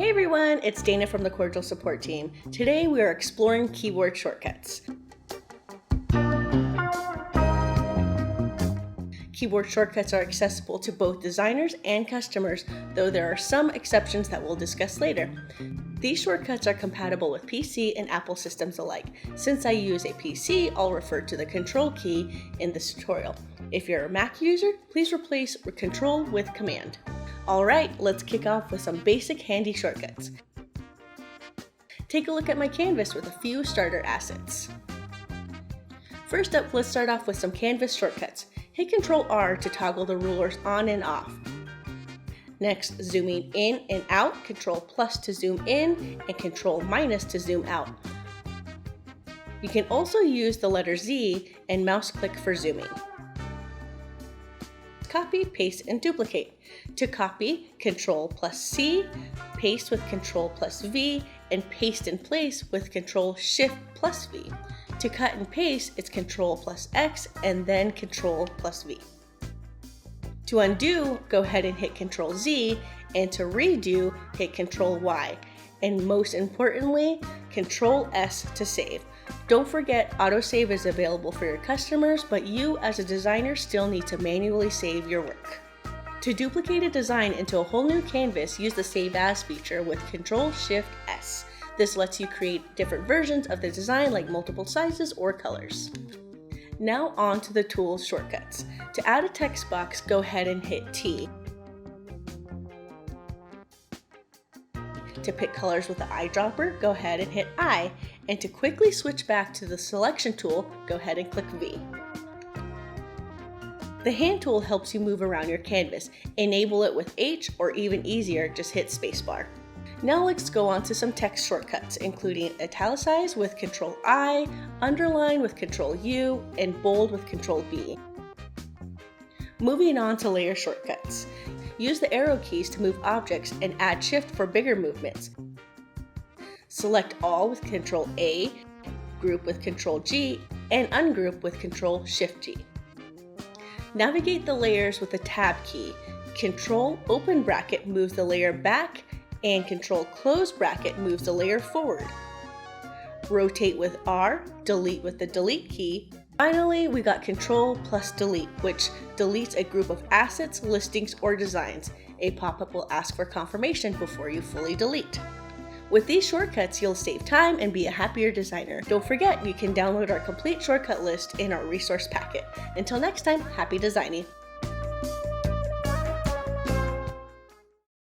Hey everyone, it's Dana from the Corjl support team. Today we are exploring keyboard shortcuts. Keyboard shortcuts are accessible to both designers and customers, though there are some exceptions that we'll discuss later. These shortcuts are compatible with PC and Apple systems alike. Since I use a PC, I'll refer to the Control key in this tutorial. If you're a Mac user, please replace Control with Command. Alright, let's kick off with some basic handy shortcuts. Take a look at my canvas with a few starter assets. First up, let's start off with some canvas shortcuts. Hit Ctrl R to toggle the rulers on and off. Next, zooming in and out, Ctrl plus to zoom in and Ctrl minus to zoom out. You can also use the letter Z and mouse click for zooming. Copy, paste, and duplicate. To copy, Ctrl plus C, paste with Ctrl plus V, and paste in place with Ctrl Shift plus V. To cut and paste, it's Ctrl plus X and then Ctrl plus V. To undo, go ahead and hit Ctrl Z, and to redo, hit Ctrl Y. And most importantly, Ctrl S to save. Don't forget, autosave is available for your customers, but you as a designer still need to manually save your work. To duplicate a design into a whole new canvas, use the Save As feature with Ctrl Shift S. This lets you create different versions of the design like multiple sizes or colors. Now on to the tools shortcuts. To add a text box, go ahead and hit T. To pick colors with the eyedropper, go ahead and hit I. And to quickly switch back to the selection tool, go ahead and click V. The hand tool helps you move around your canvas. Enable it with H, or even easier, just hit spacebar. Now let's go on to some text shortcuts, including italicize with Ctrl I, underline with Ctrl U, and bold with Ctrl B. Moving on to layer shortcuts. Use the arrow keys to move objects and add shift for bigger movements. Select all with Ctrl A, group with Ctrl G, and ungroup with Ctrl Shift G. Navigate the layers with the tab key. Ctrl open bracket moves the layer back, and Ctrl close bracket moves the layer forward. Rotate with R, delete with the delete key. Finally, we got Ctrl plus delete, which deletes a group of assets, listings, or designs. A pop-up will ask for confirmation before you fully delete. With these shortcuts, you'll save time and be a happier designer. Don't forget, you can download our complete shortcut list in our resource packet. Until next time, happy designing!